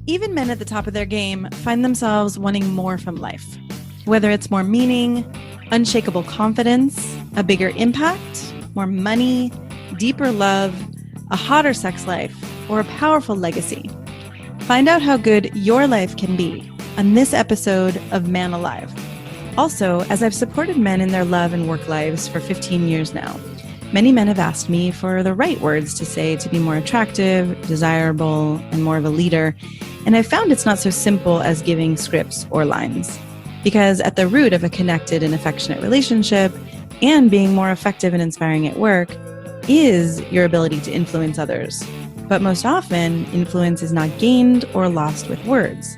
Even men at the top of their game find themselves wanting more from life. Whether it's more meaning, unshakable confidence, a bigger impact, more money, deeper love, a hotter sex life, or a powerful legacy. Find out how good your life can be on this episode of Man Alive. Also, as I've supported men in their love and work lives for 15 years now, many men have asked me for the right words to say to be more attractive, desirable, and more of a leader. And I've found it's not so simple as giving scripts or lines. Because at the root of a connected and affectionate relationship and being more effective and inspiring at work is your ability to influence others. But most often, influence is not gained or lost with words.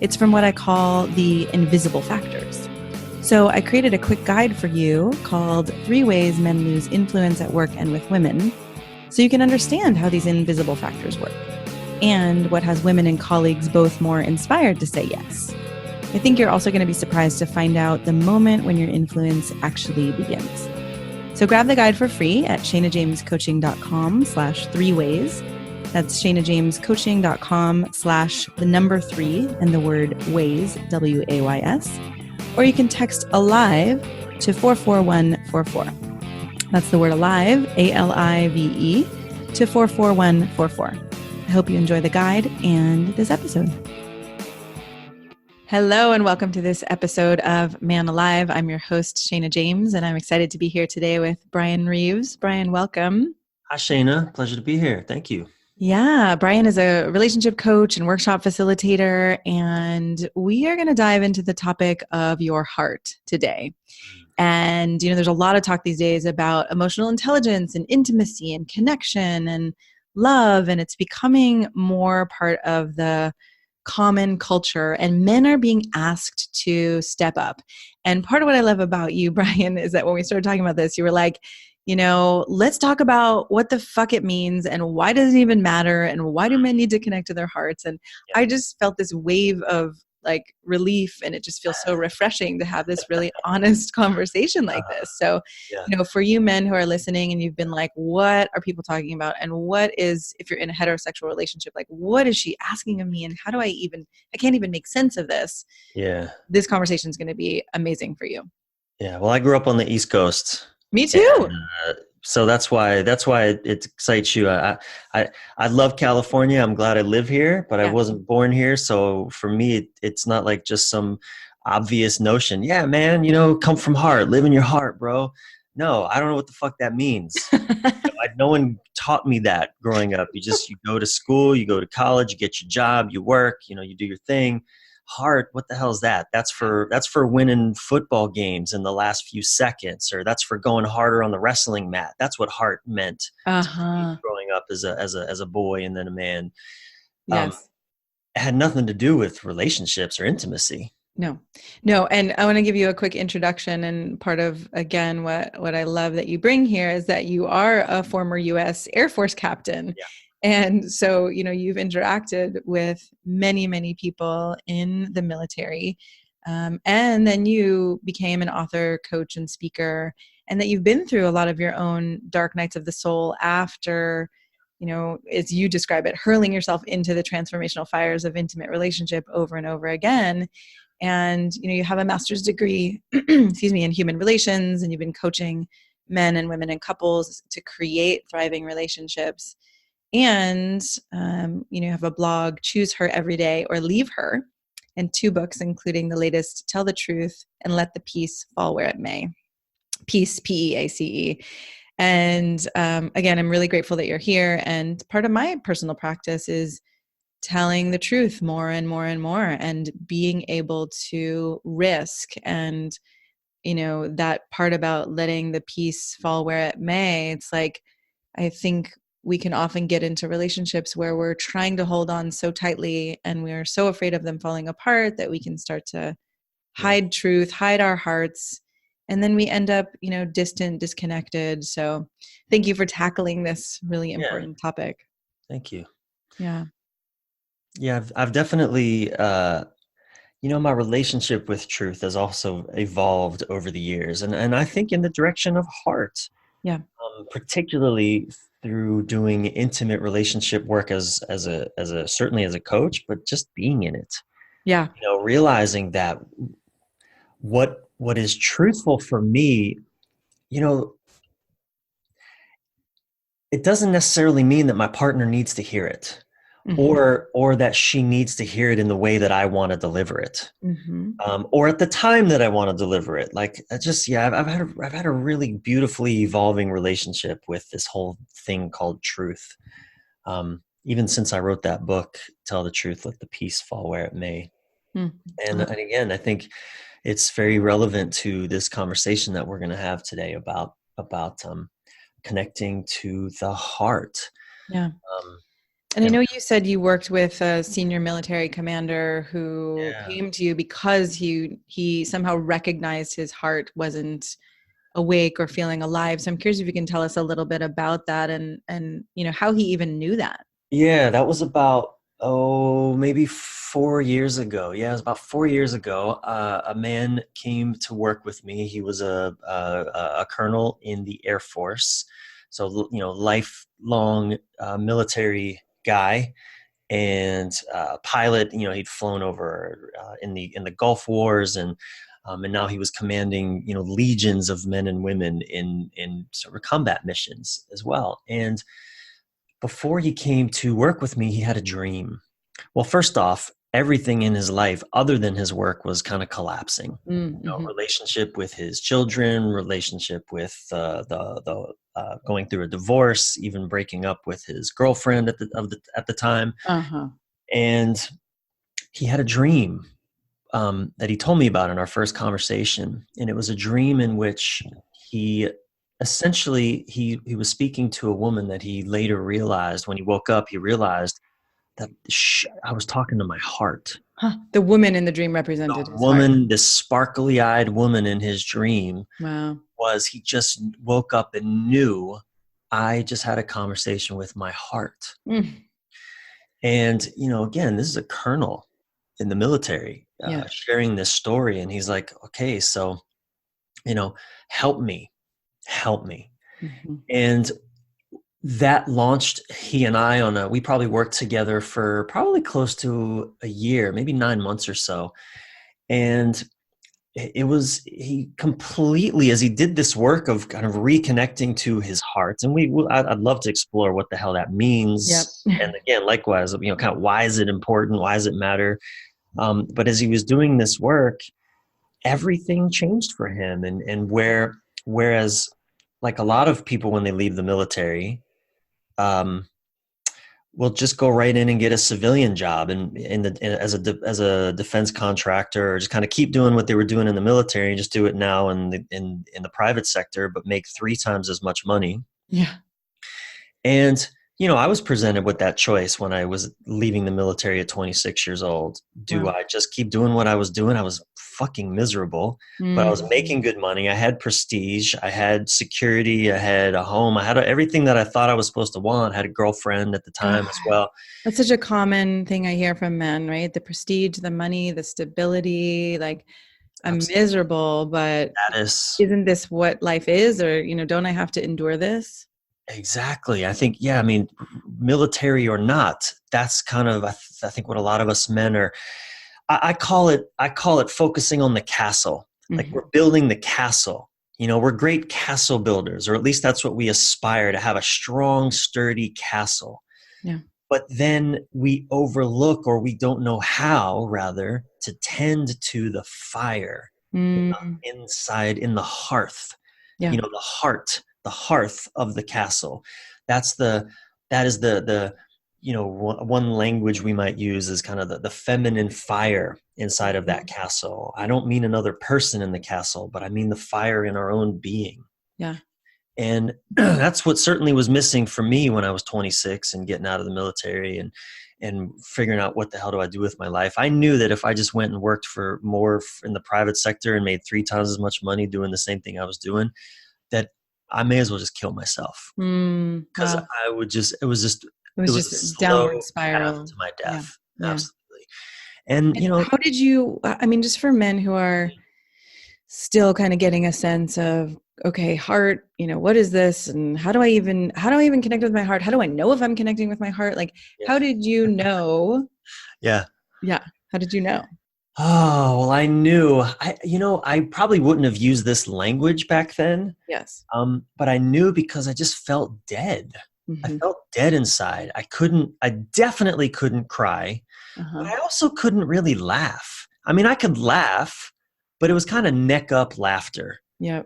It's from what I call the invisible factors. So I created a quick guide for you called 3 Ways Men Lose Influence at Work and with Women, so you can understand how these invisible factors work and what has women and colleagues both more inspired to say yes. I think you're also going to be surprised to find out the moment when your influence actually begins. So grab the guide for free at shanajamescoaching.com/3ways. That's shanajamescoaching.com/3 and the word ways, WAYS. Or you can text ALIVE to 44144. That's the word ALIVE, ALIVE, to 44144. I hope you enjoy the guide and this episode. Hello and welcome to this episode of Man Alive. I'm your host, Shana James, and I'm excited to be here today with Bryan Reeves. Bryan, welcome. Hi, Shana. Pleasure to be here. Thank you. Yeah, Bryan is a relationship coach and workshop facilitator, and we are going to dive into the topic of your heart today. And, there's a lot of talk these days about emotional intelligence and intimacy and connection and love, and it's becoming more part of the common culture, and men are being asked to step up. And part of what I love about you, Bryan, is that when we started talking about this, you were like, let's talk about what the fuck it means and why does it even matter and why do men need to connect to their hearts? And I just felt this wave of like relief, and it just feels so refreshing to have this really honest conversation like this. So, for you men who are listening and you've been like, what are people talking about? And what is, if you're in a heterosexual relationship, like what is she asking of me? And how do I can't even make sense of this. Yeah. This conversation is going to be amazing for you. Yeah. Well, I grew up on the East Coast. Me too. And, so that's why it excites you. I love California. I'm glad I live here, but I wasn't born here. So for me, it's not like just some obvious notion. Yeah, man, come from heart, live in your heart, bro. No, I don't know what the fuck that means. No one taught me that growing up. You go to school, you go to college, you get your job, you work, you do your thing. Heart, what the hell is that? That's for winning football games in the last few seconds, or that's for going harder on the wrestling mat. That's what heart meant to me growing up as a boy and then a man. Yes. It had nothing to do with relationships or intimacy. No. And I want to give you a quick introduction. And part of, again, what I love that you bring here is that you are a former U.S. Air Force captain. Yeah. And so, you've interacted with many, many people in the military. And then you became an author, coach, and speaker, and that you've been through a lot of your own dark nights of the soul after, as you describe it, hurling yourself into the transformational fires of intimate relationship over and over again. And, you have a master's degree, in human relations, and you've been coaching men and women and couples to create thriving relationships. And, you have a blog, Choose Her Every Day or Leave Her, and 2 books, including the latest, Tell the Truth and Let the Peace Fall Where It May. Peace, P-E-A-C-E. And again, I'm really grateful that you're here. And part of my personal practice is telling the truth more and more and more, and being able to risk. And, that part about letting the peace fall where it may, it's like, I think we can often get into relationships where we're trying to hold on so tightly and we're so afraid of them falling apart that we can start to hide truth, hide our hearts, and then we end up, distant, disconnected. So thank you for tackling this really important topic. Thank you. Yeah. Yeah, I've definitely, my relationship with truth has also evolved over the years, and I think in the direction of heart. Yeah. Particularly through doing intimate relationship work as a certainly as a coach, but just being in it. Yeah. Realizing that what is truthful for me, you know, it doesn't necessarily mean that my partner needs to hear it, Mm-hmm. or that she needs to hear it in the way that I want to deliver it, Mm-hmm. or at the time that I want to deliver it. Like, I just, yeah, I've had a really beautifully evolving relationship with this whole thing called truth. Even since I wrote that book, Tell the Truth, Let the Peace Fall Where It May. And again, I think it's very relevant to this conversation that we're going to have today about connecting to the heart. Yeah. Um, And I and know you said you worked with a senior military commander who yeah, came to you because he somehow recognized his heart wasn't awake or feeling alive. So I'm curious if you can tell us a little bit about that and how he even knew that. yeah, that was about maybe 4 years ago. Yeah, it was about 4 years ago. A man came to work with me. He was a colonel in the Air Force, so lifelong military guy and pilot. He'd flown over in the Gulf Wars, and now he was commanding legions of men and women in sort of combat missions as well. And before he came to work with me, he had a dream. Well, first off, everything in his life other than his work was kind of collapsing. Mm-hmm. Relationship with his children, relationship with going through a divorce, even breaking up with his girlfriend at the time. Uh-huh. And he had a dream that he told me about in our first conversation, and it was a dream in which he essentially he was speaking to a woman that he later realized when he woke up. He realized that I was talking to my heart. Huh. The woman in the dream The represented his heart. woman, this sparkly-eyed woman in his dream, Wow. was he just woke up and knew I just had a conversation with my heart. Mm. And again, this is a colonel in the military Yeah. sharing this story, and he's like, okay, so help me, help me. Mm-hmm. And that launched he and I we probably worked together for probably close to a year, maybe 9 months or so. And he completely, as he did this work of kind of reconnecting to his heart, and I'd love to explore what the hell that Yep. means. And again, likewise, kind of why is it important? Why does it matter? But as he was doing this work, everything changed for him. Whereas like a lot of people when they leave the military, will just go right in and get a civilian job as a defense contractor, or just kind of keep doing what they were doing in the military and just do it now in the private sector, but make 3 times as much money. Yeah. And I was presented with that choice when I was leaving the military at 26 years old. Do I just keep doing what I was doing? I was fucking miserable, but I was making good money. I had prestige. I had security. I had a home. I had everything that I thought I was supposed to want. I had a girlfriend at the time as well. That's such a common thing I hear from men, right? The prestige, the money, the stability. Like, I'm miserable, but isn't this what life is? Or, don't I have to endure this? Exactly. I think, yeah, I mean, military or not, that's kind of, I think what a lot of us men are, I call it focusing on the castle. Like we're building the castle, we're great castle builders, or at least that's what we aspire to, have a strong, sturdy castle. Yeah. But then we overlook, or we don't know how, rather, to tend to the fire inside, in the hearth, Yeah. the hearth of the castle. That is the one language we might use is kind of the feminine fire inside of that castle. I don't mean another person in the castle, but I mean the fire in our own being. Yeah. And that's what certainly was missing for me when I was 26 and getting out of the military and figuring out what the hell do I do with my life. I knew that if I just went and worked for more in the private sector and made 3 times as much money doing the same thing I was doing, that I may as well just kill myself, because wow. it was just a slow downward spiral path to my death. Yeah. Absolutely. And how did you, I mean, just for men who are still kind of getting a sense of okay, heart, what is this? And how do I even connect with my heart? How do I know if I'm connecting with my heart? Like, Yeah. how did you know? Yeah. Yeah. How did you know? Oh, well, I knew. I probably wouldn't have used this language back then. Yes. But I knew because I just felt dead. I Hmm. felt dead inside. I definitely couldn't cry, but Uh-huh. I also couldn't really laugh. I mean, I could laugh, but it was kind of neck up laughter. Yeah.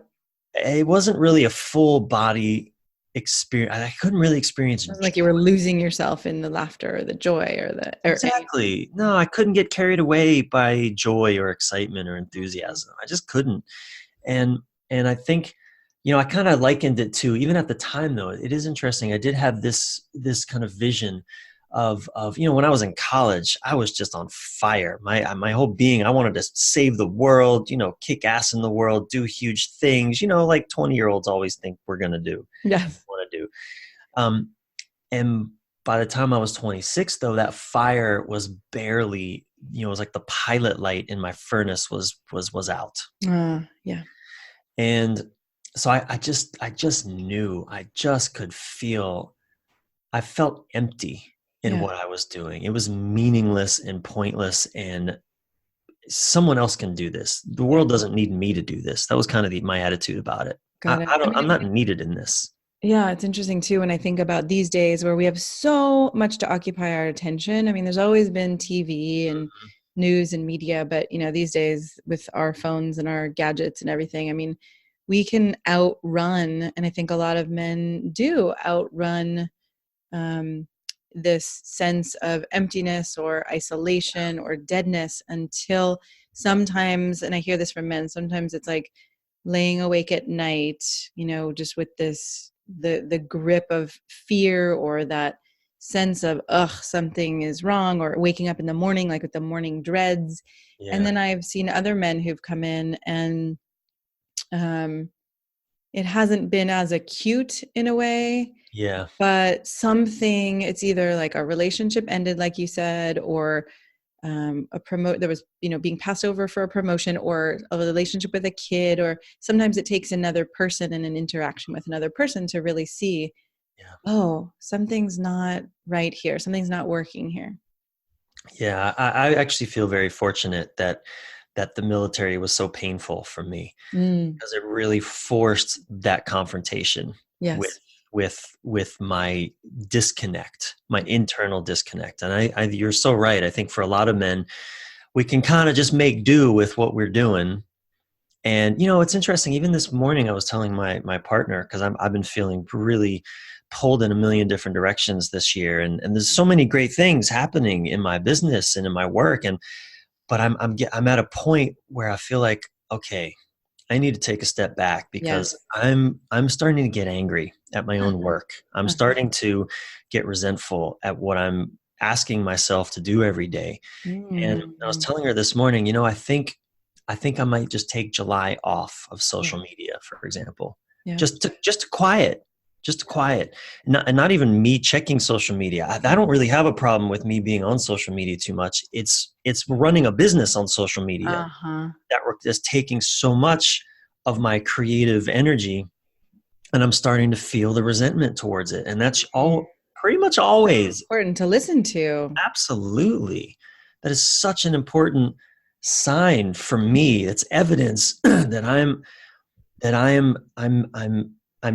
It wasn't really a full body experience. I couldn't really experience It wasn't joy. like you were losing yourself in the laughter or the joy or anything. Exactly. No, I couldn't get carried away by joy or excitement or enthusiasm. I just couldn't. And I think, I kind of likened it to, even at the time though, it is interesting. I did have this kind of vision of when I was in college, I was just on fire. My whole being, I wanted to save the world, kick ass in the world, do huge things, like 20-year-olds always think we're gonna do, Yes. want to do. Um, and by the time I was 26, though, that fire was barely, it was like the pilot light in my furnace was out. Yeah. And so I just knew, I just could feel, I felt empty in Yeah. what I was doing. It was meaningless and pointless, and someone else can do this. The Yeah. world doesn't need me to do this. That was kind of my attitude about it. Got it. I mean, I'm not needed in this. yeah, it's interesting too when I think about these days where we have so much to occupy our attention. I mean, there's always been TV and news and media, but these days with our phones and our gadgets and everything, I mean, we can outrun, and I think a lot of men do outrun um, this sense of emptiness or isolation or deadness until sometimes, and I hear this from men, sometimes it's like laying awake at night, just with this the grip of fear or that sense of something is wrong, or waking up in the morning like with the morning dreads. And Yeah. then I've seen other men who've come in and um it hasn't been as acute in a way, Yeah. but something, it's either like a relationship ended like you said, or a promote there was being passed over for a promotion, or a relationship with a kid, or sometimes it takes another person and an interaction with another person to really see, Yeah. oh, something's not right here, something's not working here. Yeah. I actually feel very fortunate that the military was so painful for me, Mm, because it really forced that confrontation with yes. with my disconnect, my internal disconnect. And you're so right. I think for a lot of men, we can kind of just make do with what we're doing. And it's interesting. Even this morning, I was telling my partner, because I've been feeling really pulled in a million different directions this year, and there's so many great things happening in my business and in my work, but I'm at a point where I feel like, okay, I need to take a step back, because Yes. I'm starting to get angry at my own Uh-huh. work. I'm Uh-huh. starting to get resentful at what I'm asking myself to do every day. And I was Mm. telling her this morning, I think I might just take July off of Yeah. social media, for example, Yeah. just to quiet, not even me checking social media. I don't really have a problem with me being on social media too much. It's running a business on social media Uh-huh. that is taking so much of my creative energy, and I'm starting to feel the resentment towards it. And that's Mm. all pretty much always. Important to listen to. Absolutely. That is such an important sign for me. It's evidence that I'm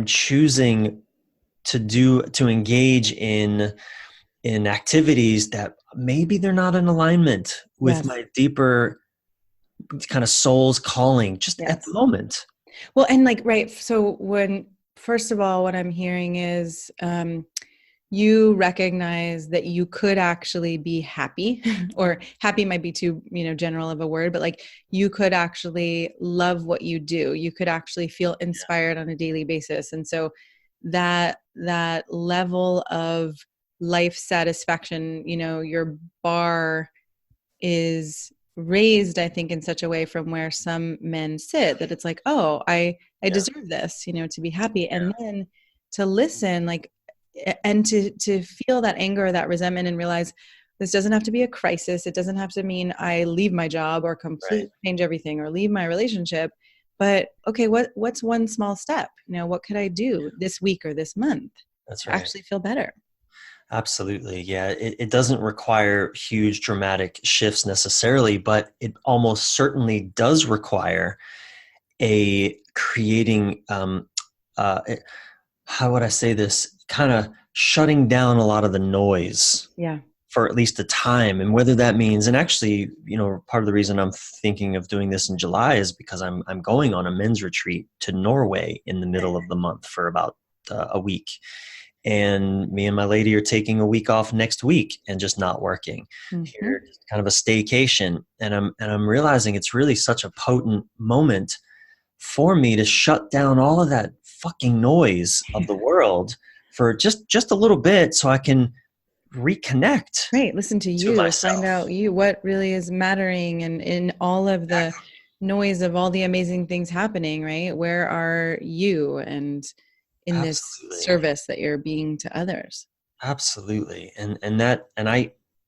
choosing to engage in activities that maybe they're not in alignment with Yes. my deeper kind of soul's calling just at the Yes. moment. Well, and like, right. So first of all, what I'm hearing is you recognize that you could actually be happy, or happy might be too, general of a word, but like you could actually love what you do. You could actually feel inspired on a daily basis. And so that level of life satisfaction, your bar is raised, I think, in such a way from where some men sit, that it's like, oh, I Yeah. deserve this, to be happy. And then to listen, like, and to feel that anger or that resentment and realize this doesn't have to be a crisis. It doesn't have to mean I leave my job or Right. completely change everything or leave my relationship. but okay, what's one small step? What could I do this week or this month That's to right. actually feel better? Absolutely. Yeah. It doesn't require huge dramatic shifts necessarily, but it almost certainly does require a creating, how would I say this, kind of shutting down a lot of the noise Yeah. for at least a time. And whether that means, and actually, part of the reason I'm thinking of doing this in July is because I'm going on a men's retreat to Norway in the middle of the month for about a week. And me and my lady are taking a week off next week and just not working Mm-hmm. here, just kind of a staycation. And I'm realizing it's really such a potent moment for me to shut down all of that fucking noise of the world for just a little bit so I can reconnect Right. Listen to to you, find myself. out what really is mattering, and in all of the noise of all the amazing things happening, right? Where are you and in this Absolutely. service that you're being to others? Absolutely. And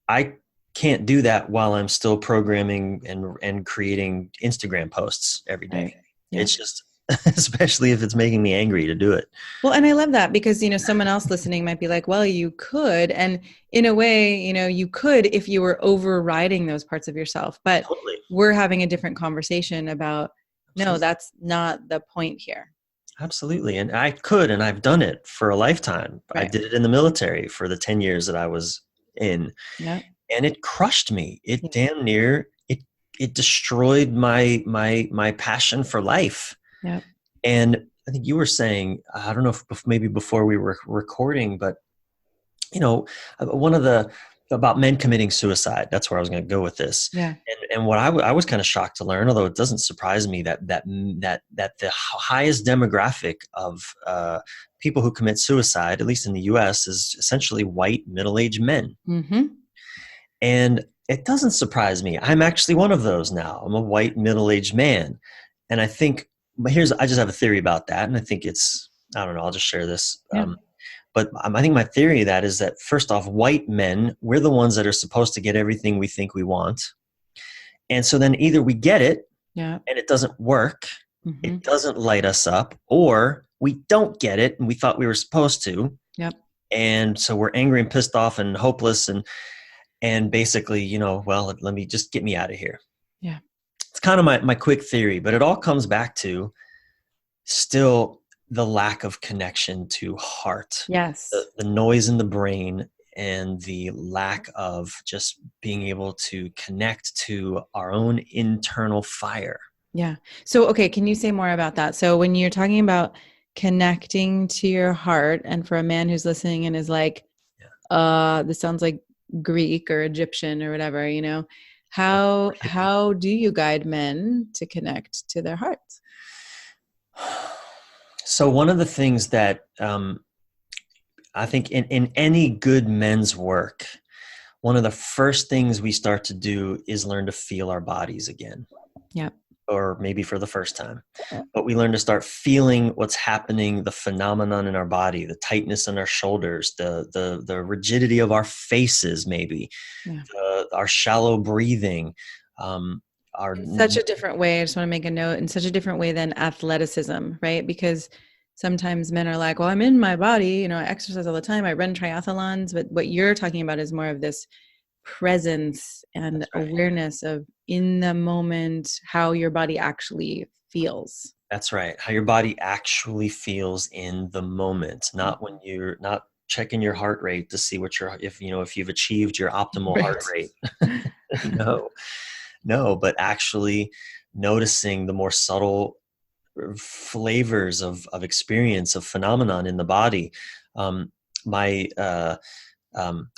I can't do that while I'm still programming and creating Instagram posts every day. Right. Yeah. It's just especially if it's making me angry to do it. Well, and I love that because, someone else listening might be like, well, you could. And in a way, you could if you were overriding those parts of yourself. But Totally. we're having a different conversation about, no, Absolutely. that's not the point here. Absolutely. And I could, and I've done it for a lifetime. I Right. did it in the military for the 10 years that I was in, Yeah. and it crushed me. It Yeah. damn near, it destroyed my passion for life. Yeah. And I think you were saying, I don't know if maybe before we were recording, but one of the about men committing suicide. That's where I was going to go with this. Yeah. And what I was kind of shocked to learn, although it doesn't surprise me, that the highest demographic of people who commit suicide, at least in the U.S., is essentially white middle-aged men. Mm-hmm. And it doesn't surprise me. I'm actually one of those now. I'm a white middle-aged man, and I think. But I just have a theory about that, and I think I don't know. I'll just share this. Yeah. But I think my theory of that is that, first off, white men, we're the ones that are supposed to get everything we think we want. And so then either we get it Yeah. and it doesn't work, Mm-hmm. it doesn't light us up, or we don't get it and we thought we were supposed to. Yep. And so we're angry and pissed off and hopeless and basically, well, let me just get me out of here. Yeah. It's kind of my quick theory, but it all comes back to still the lack of connection to heart. Yes. The noise in the brain and the lack of just being able to connect to our own internal fire. Yeah. So, okay, can you say more about that? So when you're talking about connecting to your heart, and for a man who's listening and is like, this sounds like Greek or Egyptian or whatever, how do you guide men to connect to their hearts? So one of the things that I think in any good men's work, one of the first things we start to do is learn to feel our bodies again. Yeah. Or maybe for the first time. But we learn to start feeling what's happening, the phenomenon in our body, the tightness in our shoulders, the rigidity of our faces, maybe, our shallow breathing. In such a different way. I just want to make a note, in such a different way than athleticism, right? Because sometimes men are like, well, I'm in my body, I exercise all the time, I run triathlons, but what you're talking about is more of this presence and awareness of in the moment, how your body actually feels. That's right. How your body actually feels in the moment, not when you're not checking your heart rate to see if you've achieved your optimal heart rate. No, but actually noticing the more subtle flavors of experience, of phenomenon in the body.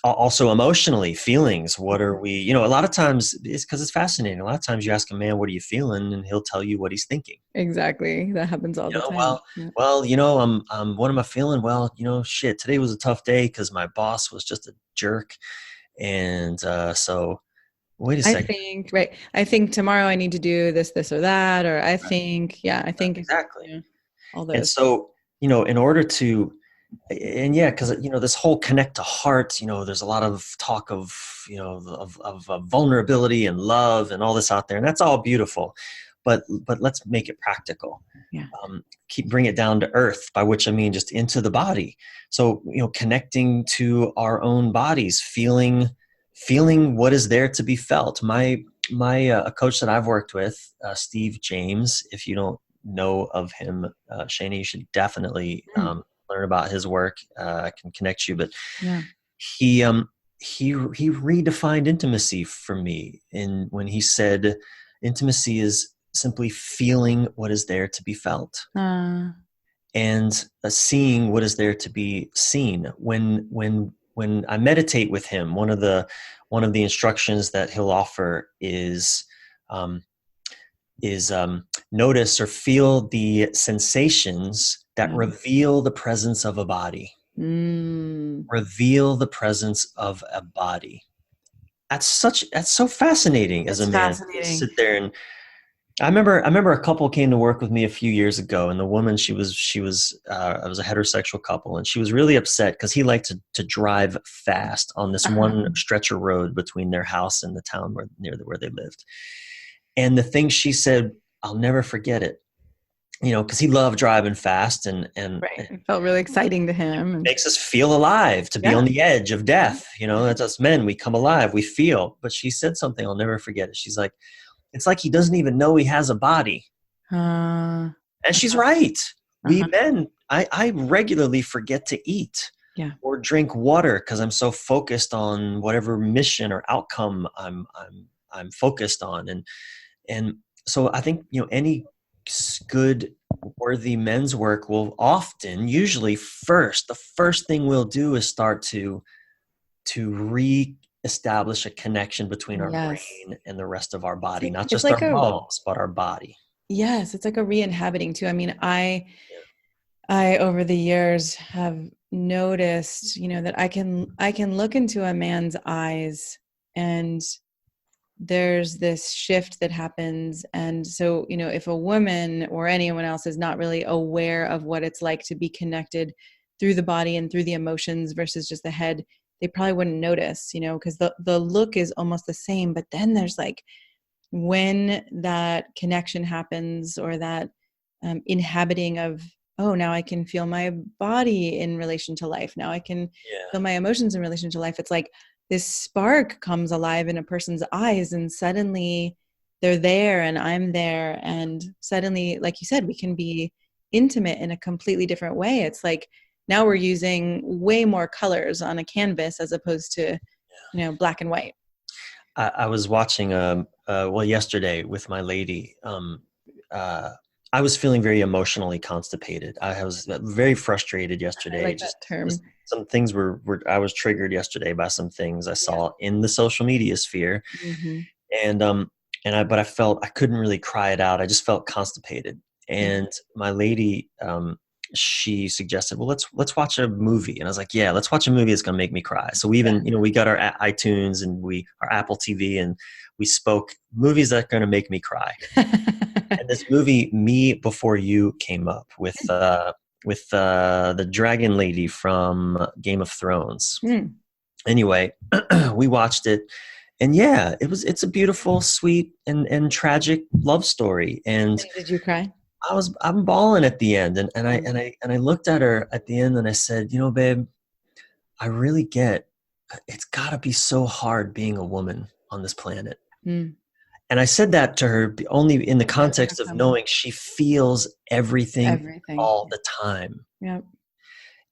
Also emotionally, feelings. What are we, a lot of times it's because it's fascinating. A lot of times you ask a man, what are you feeling? And he'll tell you what he's thinking. Exactly. That happens all the time. What am I feeling? Well, shit, today was a tough day because my boss was just a jerk. And so wait a second. I think tomorrow I need to do this, or that, or I think exactly. All those. And so, in order to, and yeah, because this whole connect to heart, there's a lot of talk of vulnerability and love and all this out there, and that's all beautiful. but let's make it practical. Yeah. Bring it down to earth, by which I mean just into the body. So, connecting to our own bodies, feeling what is there to be felt. My a coach that I've worked with, Steve James, if you don't know of him, Shana, you should definitely learn about his work. I can connect you, but yeah. he redefined intimacy for me when he said intimacy is simply feeling what is there to be felt, and seeing what is there to be seen. When I meditate with him, one of the instructions that he'll offer is notice or feel the sensations that reveal the presence of a body. Reveal the presence of a body. That's so fascinating as a man. Sit there, and I remember a couple came to work with me a few years ago, and the woman, it was a heterosexual couple, and she was really upset because he liked to drive fast on this one stretch of road between their house and the town near where they lived. And the thing she said, I'll never forget it. Because he loved driving fast, and it felt really exciting to him. It makes us feel alive, to be on the edge of death. That's us men. We come alive. We feel. But she said something, I'll never forget it. She's like, it's like he doesn't even know he has a body. And she's right. We men, I regularly forget to eat or drink water because I'm so focused on whatever mission or outcome I'm focused on. And so I think, any good, worthy men's work will usually the first thing we'll do is start to re-establish a connection between our brain and the rest of our body, not just our bones, but our body. Yes, it's like a re-inhabiting too. I mean, I over the years have noticed, that I can look into a man's eyes, and there's this shift that happens. And so, if a woman or anyone else is not really aware of what it's like to be connected through the body and through the emotions versus just the head, they probably wouldn't notice, because the look is almost the same. But then there's like, when that connection happens, or that inhabiting of, oh, now I can feel my body in relation to life. Now I can feel my emotions in relation to life. It's like this spark comes alive in a person's eyes, and suddenly they're there and I'm there. And suddenly, like you said, we can be intimate in a completely different way. It's like now we're using way more colors on a canvas as opposed to, black and white. I was watching, yesterday with my lady. I was feeling very emotionally constipated. I was very frustrated yesterday. I like that term. Some things I was triggered yesterday by some things I saw in the social media sphere. But I felt I couldn't really cry it out. I just felt constipated. And my lady, she suggested, well, let's watch a movie. And I was like, yeah, let's watch a movie that's going to make me cry. So we even, we got our iTunes and our Apple TV, and we spoke movies that are going to make me cry. And this movie, Me Before You, came up with the dragon lady from Game of Thrones. Anyway, we watched it, and it's a beautiful, sweet, and tragic love story. And did you cry? I'm bawling at the end, and I looked at her at the end, and I said, babe, I really get it's got to be so hard being a woman on this planet. And I said that to her only in the context of knowing she feels everything all the time. Yeah.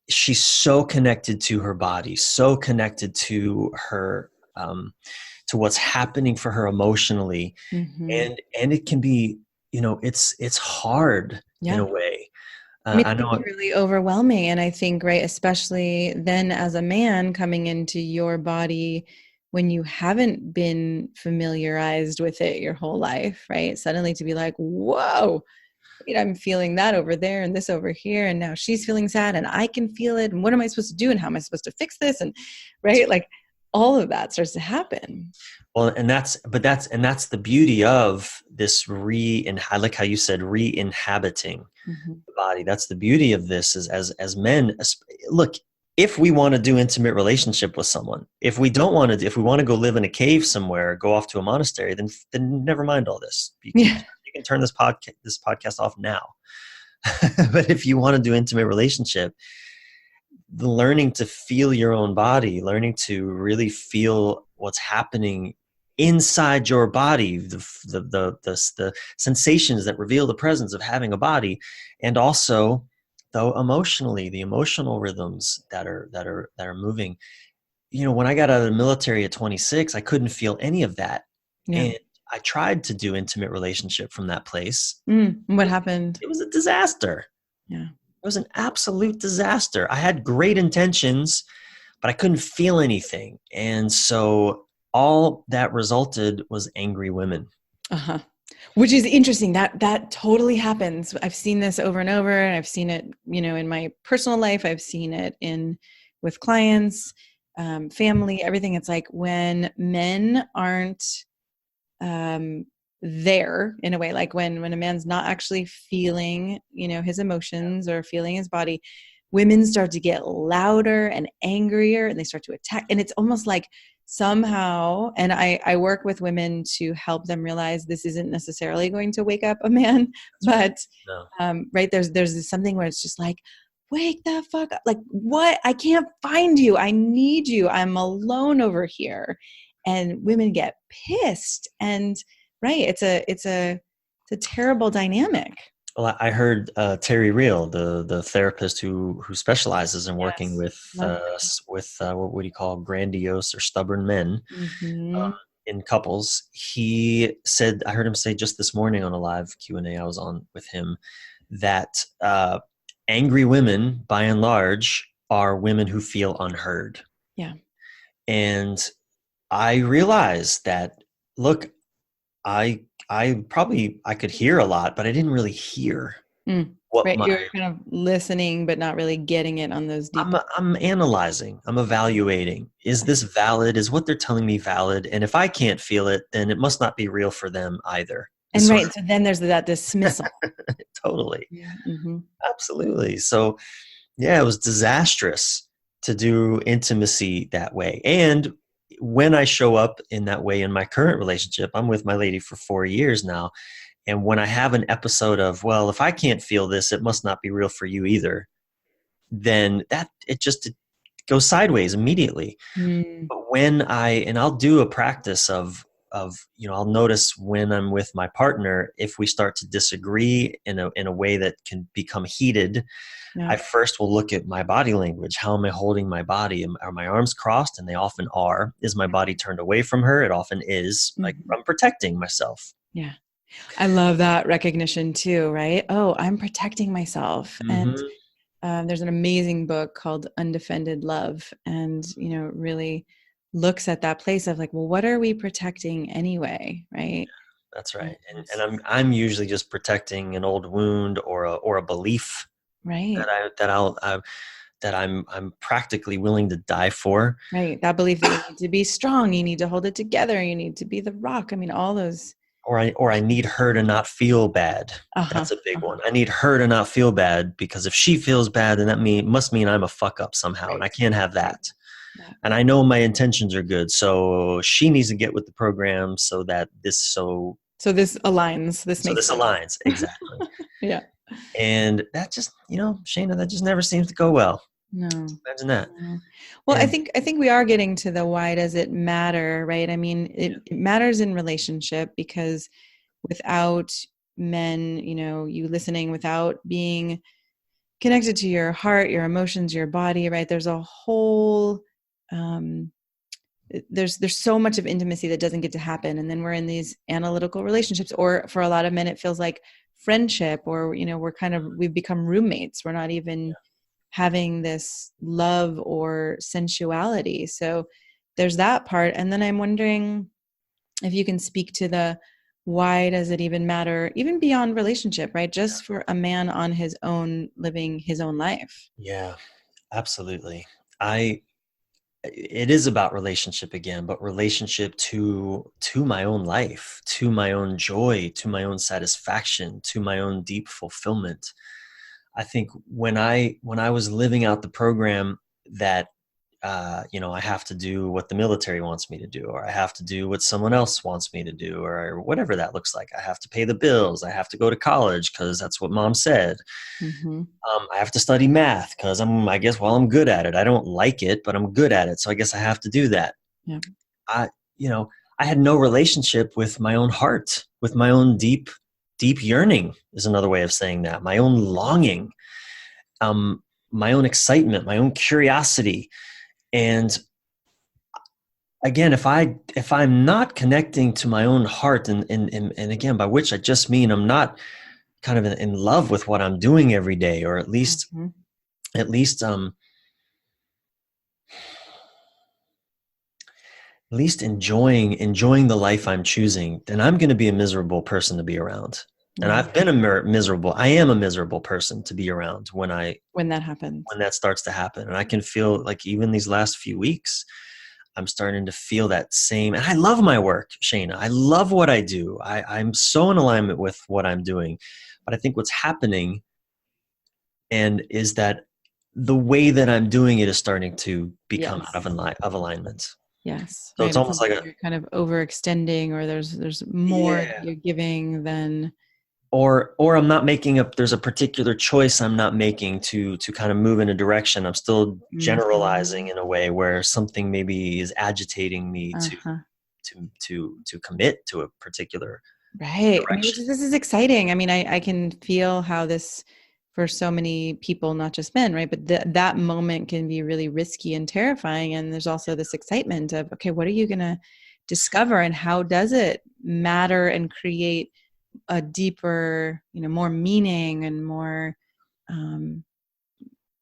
She's so connected to her body, so connected to her, to what's happening for her emotionally. And it can be, it's hard in a way. I know it's really overwhelming. And I think, especially then as a man coming into your body, when you haven't been familiarized with it your whole life, right? Suddenly to be like, whoa, I'm feeling that over there and this over here. And now she's feeling sad and I can feel it. And what am I supposed to do? And how am I supposed to fix this? And like all of that starts to happen. Well, and that's the beauty of this I like how you said re-inhabiting the body. That's the beauty of this is as men, look, if we want to do intimate relationship with someone, if we don't want to, if we want to go live in a cave somewhere, go off to a monastery, then never mind all this. You can turn this podcast off now. But if you want to do intimate relationship, the learning to feel your own body, learning to really feel what's happening inside your body, the sensations that reveal the presence of having a body, and also though emotionally, the emotional rhythms that are moving. When I got out of the military at 26, I couldn't feel any of that. Yeah. And I tried to do intimate relationship from that place. What happened? It was a disaster. Yeah. It was an absolute disaster. I had great intentions, but I couldn't feel anything. And so all that resulted was angry women. Uh-huh. Which is interesting. That totally happens. I've seen this over and over, and I've seen it, in my personal life. I've seen it with clients, family, everything. It's like when men aren't there in a way, like when a man's not actually feeling, his emotions or feeling his body, women start to get louder and angrier, and they start to attack. And it's almost like somehow, and I work with women to help them realize this isn't necessarily going to wake up a man, but right, there's something where it's just like, wake the fuck up. Like, what? I can't find you. I need you. I'm alone over here. And women get pissed. And right, it's a terrible dynamic. Well, I heard Terry Real, the therapist who specializes in working with what would you call grandiose or stubborn men in couples. He said, I heard him say just this morning on a live Q&A I was on with him, that angry women, by and large, are women who feel unheard. Yeah. And I realized that, look, I could hear a lot, but I didn't really hear what right. You're kind of listening, but not really getting it on those deep. I'm analyzing. I'm evaluating. Is this valid? Is what they're telling me valid? And if I can't feel it, then it must not be real for them either. And right. So then there's that dismissal. Totally. Mm-hmm. Absolutely. So yeah, it was disastrous to do intimacy that way. And when I show up in that way in my current relationship, I'm with my lady for 4 years now. And when I have an episode of, well, if I can't feel this, it must not be real for you either, then it goes sideways immediately. But when I'll do a practice of, I'll notice when I'm with my partner, if we start to disagree in a way that can become heated, I first will look at my body language. How am I holding my body? Are my arms crossed? And they often are. Is my body turned away from her? It often is. Like I'm protecting myself. Yeah. I love that recognition too, right? Oh, I'm protecting myself. And there's an amazing book called Undefended Love. And, really looks at that place of like, well, what are we protecting anyway? Right. That's right. And I'm usually just protecting an old wound or a belief, right, that I'm practically willing to die for. Right. That belief that you need to be strong, you need to hold it together, you need to be the rock. I mean, all those. Or I need her to not feel bad. That's a big one. I need her to not feel bad, because if she feels bad, then that must mean I'm a fuck up somehow, and I can't have that. Yeah. And I know my intentions are good, so she needs to get with the program so that this aligns. This aligns exactly. Yeah. And that just, Shana, that just never seems to go well. No. Imagine that. No. Well, I think we are getting to the why does it matter, right? I mean, it matters in relationship, because without men, you listening, without being connected to your heart, your emotions, your body, right? There's a whole, there's so much of intimacy that doesn't get to happen. And then we're in these analytical relationships, or for a lot of men, it feels like friendship, or, we've become roommates. We're not even having this love or sensuality. So there's that part. And then I'm wondering if you can speak to the why does it even matter, even beyond relationship, right? Just for a man on his own, living his own life. Yeah, absolutely. It is about relationship again, but relationship to my own life, to my own joy, to my own satisfaction, to my own deep fulfillment. I think when I was living out the program that I have to do what the military wants me to do, or I have to do what someone else wants me to do, or whatever that looks like. I have to pay the bills. I have to go to college because that's what mom said. Mm-hmm. I have to study math because I'm good at it. I don't like it, but I'm good at it. So I guess I have to do that. Yeah. I, you know, I had no relationship with my own heart, with my own deep, deep yearning is another way of saying that. My own longing, my own excitement, my own curiosity. And again, if I'm not connecting to my own heart, and again, by which I just mean I'm not kind of in love with what I'm doing every day, or at least Mm-hmm. at least um at least enjoying the life I'm choosing, then I'm going to be a miserable person to be around. And Yeah. I've been I am a miserable person to be around when When that happens. that starts to happen. And I can feel like even these last few weeks, I'm starting to feel that same. And I love my work, Shayna. I love what I do. I'm so in alignment with what I'm doing. But I think what's happening and is that the way that I'm doing it is starting to become Yes. out of alignment. Yes. So Right. it's It almost feels like like a you're kind of overextending, or there's more that yeah. you're giving than. Or I'm not making there's a particular choice I'm not making to kind of move in a direction. I'm still generalizing Mhm. in a way where something maybe is agitating me Uh-huh. to commit to a particular Right. I mean, direction. this is exciting. I mean, I can feel how this, for so many people, not just men, right? But that moment can be really risky and terrifying. And there's also this excitement of, okay, what are you going to discover, and how does it matter and create a deeper, more meaning and um,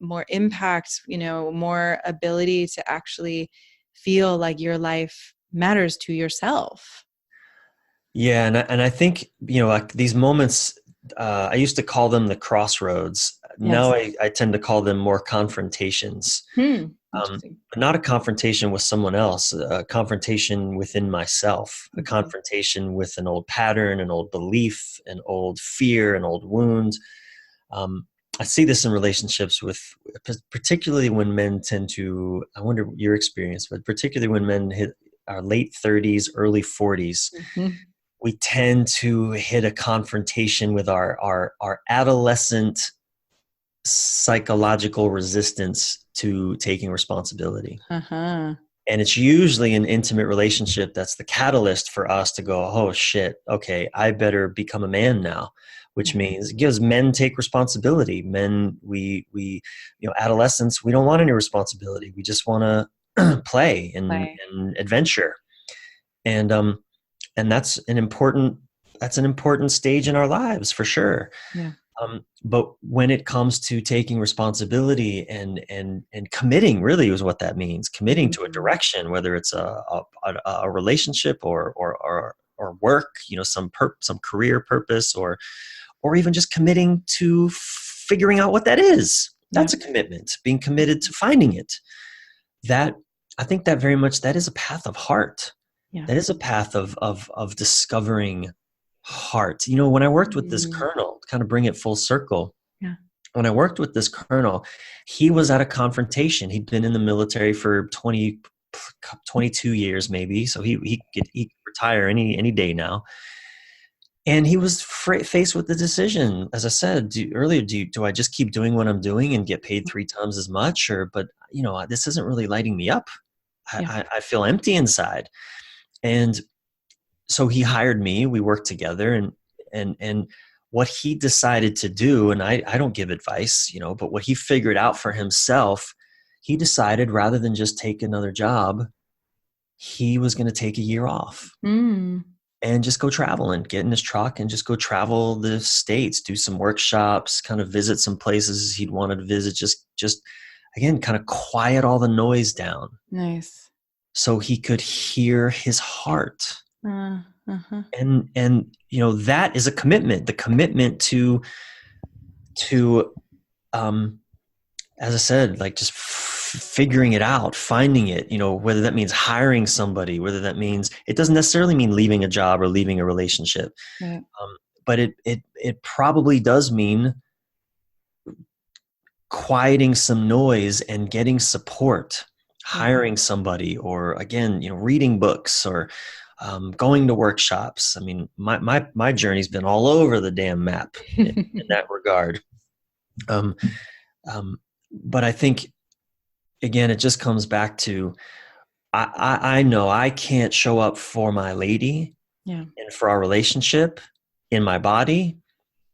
more impact, more ability to actually feel like your life matters to yourself. Yeah, and I think like these moments, I used to call them the crossroads. Now Yes. I tend to call them more confrontations. Interesting. But not a confrontation with someone else, a confrontation within myself, a Mhm. confrontation with an old pattern, an old belief, an old fear, an old wound. Um, I see this in relationships particularly when men tend to, I wonder your experience, but particularly when men hit our late 30s, early 40s, Mhm. we tend to hit a confrontation with our adolescent psychological resistance to taking responsibility. Uh-huh. And it's usually an intimate relationship that's the catalyst for us to go, oh shit, okay, I better become a man now, which Yeah. means it gives men take responsibility. Men, adolescents, we don't want any responsibility. We just want to play Play. and adventure. And that's an important stage in our lives for sure. Yeah. But when it comes to taking responsibility and committing, really is what that means. Committing to a Mhm. direction, whether it's a relationship or work, some career purpose, or even just committing to figuring out what that is. Yeah. That's a commitment. Being committed to finding it. That I think that very much that is a path of heart. Yeah. That is a path of discovering heart. When I worked with this Mm. colonel, kind of bring it full circle, Yeah. when I worked with this colonel, he was at a confrontation. He'd been in the military for 22 years maybe, so he could retire any day now. And he was faced with the decision, as I said earlier, do I just keep doing what I'm doing and get paid 3 times as much, but this isn't really lighting me up. Yeah. I feel empty inside. And so he hired me. We worked together, and what he decided to do, and I don't give advice, but what he figured out for himself, he decided rather than just take another job, he was going to take a year off Mm. and just go travel and get in his truck and just go travel the states, do some workshops, kind of visit some places he'd wanted to visit, just again, kind of quiet all the noise down Nice. so he could hear his heart. Uh-huh. And that is a commitment, the commitment to as I said, like just figuring it out, finding it, whether that means hiring somebody, whether that means, it doesn't necessarily mean leaving a job or leaving a relationship, Right. but it probably does mean quieting some noise and getting support. hiring somebody, or again, reading books, or going to workshops. I mean, my journey's been all over the damn map in that regard. Um, but I think, again, it just comes back to, I know I can't show up for my lady and for our relationship in my body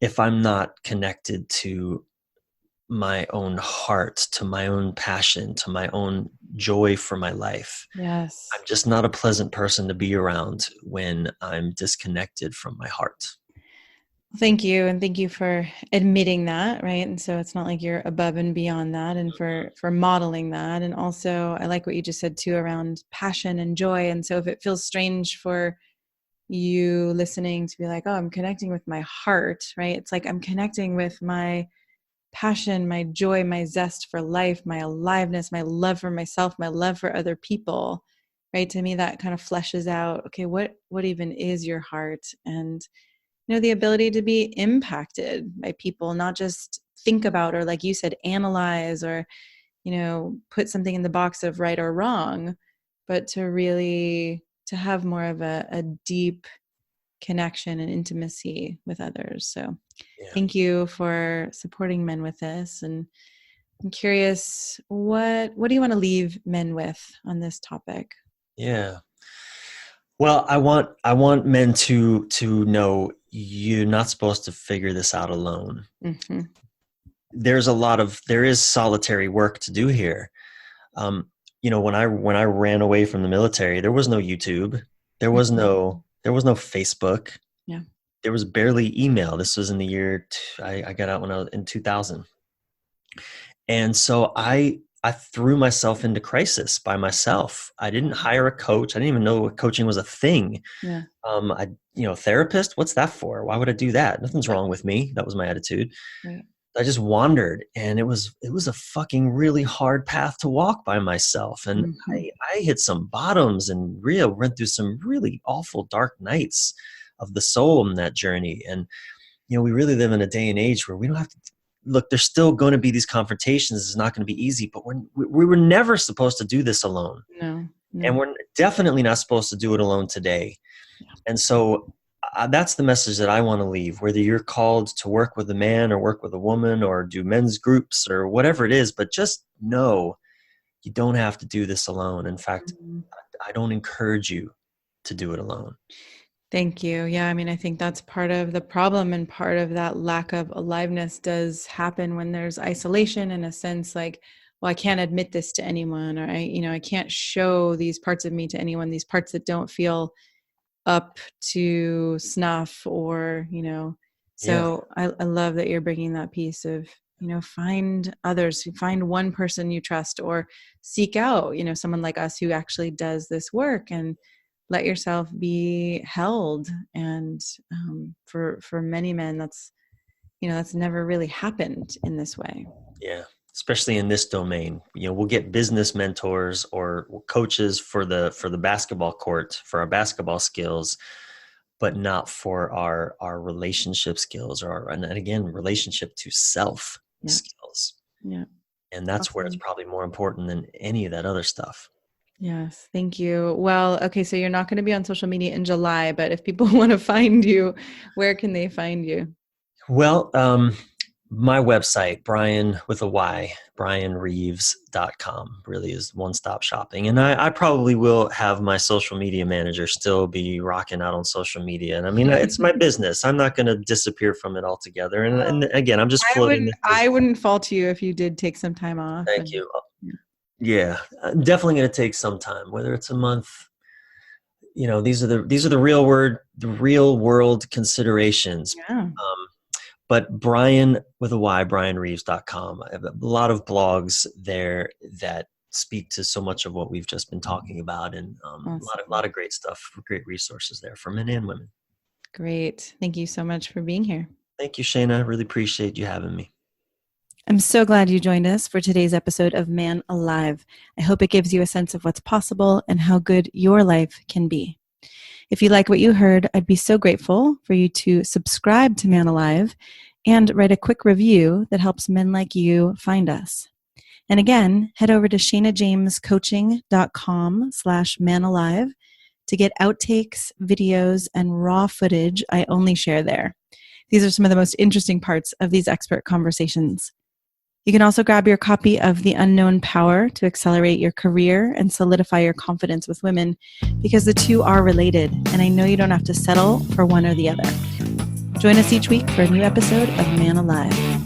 if I'm not connected to my own heart, to my own passion, to my own joy for my life. Yes. I'm just not a pleasant person to be around when I'm disconnected from my heart. Thank you. And thank you for admitting that, right? And so it's not like you're above and beyond that, and for modeling that. And also, I like what you just said too around passion and joy. And so if it feels strange for you listening to be like, oh, I'm connecting with my heart, right? It's like I'm connecting with my passion, my joy, my zest for life, my aliveness, my love for myself, my love for other people, right? To me, that kind of fleshes out, okay, what even is your heart? And the ability to be impacted by people, not just think about, or like you said, analyze, or, put something in the box of right or wrong, but to really, to have more of a deep connection and intimacy with others. So thank you for supporting men with this. And I'm curious, what do you want to leave men with on this topic? Yeah. Well, I want men to know you're not supposed to figure this out alone. Mm-hmm. There is solitary work to do here. When I ran away from the military, there was no YouTube. There was no Facebook. Yeah. There was barely email. This was in the year I got out when I was in 2000. And so I threw myself into crisis by myself. I didn't hire a coach. I didn't even know coaching was a thing. Yeah. Therapist, what's that for? Why would I do that? Nothing's wrong with me. That was my attitude. Right. I just wandered, and it was a fucking really hard path to walk by myself. And I hit some bottoms and went through some really awful dark nights of the soul in that journey. And, we really live in a day and age where we don't have to look, there's still going to be these confrontations. It's not going to be easy, but we were never supposed to do this alone. No. And we're definitely not supposed to do it alone today. Yeah. And so that's the message that I want to leave, whether you're called to work with a man or work with a woman or do men's groups or whatever it is, but just know you don't have to do this alone. In fact, I don't encourage you to do it alone. Thank you. Yeah, I mean, I think that's part of the problem, and part of that lack of aliveness does happen when there's isolation, in a sense like, well, I can't admit this to anyone, or I can't show these parts of me to anyone, these parts that don't feel up to snuff, or, so I love that you're bringing that piece of, find others, find one person you trust, or seek out, someone like us who actually does this work, and let yourself be held. And for many men, that's never really happened in this way. Yeah. Especially in this domain, we'll get business mentors or coaches for the basketball court, for our basketball skills, but not for our relationship skills, and again, relationship to self skills. Yeah. And that's where it's probably more important than any of that other stuff. Yes. Thank you. Well, okay. So you're not going to be on social media in July, but if people want to find you, where can they find you? Well, my website, Bryan with a Y, BryanReeves.com, really is one-stop shopping. And I probably will have my social media manager still be rocking out on social media. And I mean, it's my business. I'm not going to disappear from it altogether. And again, I'm just floating. I wouldn't fault you if you did take some time off. Thank you. Yeah, I'm definitely going to take some time, whether it's a month. These are the real world considerations. Yeah. But Bryan with a Y, BryanReeves.com. I have a lot of blogs there that speak to so much of what we've just been talking about, and awesome. a lot of great stuff, great resources there for men and women. Great. Thank you so much for being here. Thank you, Shayna. I really appreciate you having me. I'm so glad you joined us for today's episode of Man Alive. I hope it gives you a sense of what's possible and how good your life can be. If you like what you heard, I'd be so grateful for you to subscribe to Man Alive and write a quick review that helps men like you find us. And again, head over to shanajamescoaching.com/manalive to get outtakes, videos, and raw footage I only share there. These are some of the most interesting parts of these expert conversations. You can also grab your copy of The Unknown Power to accelerate your career and solidify your confidence with women, because the two are related, and I know you don't have to settle for one or the other. Join us each week for a new episode of Man Alive.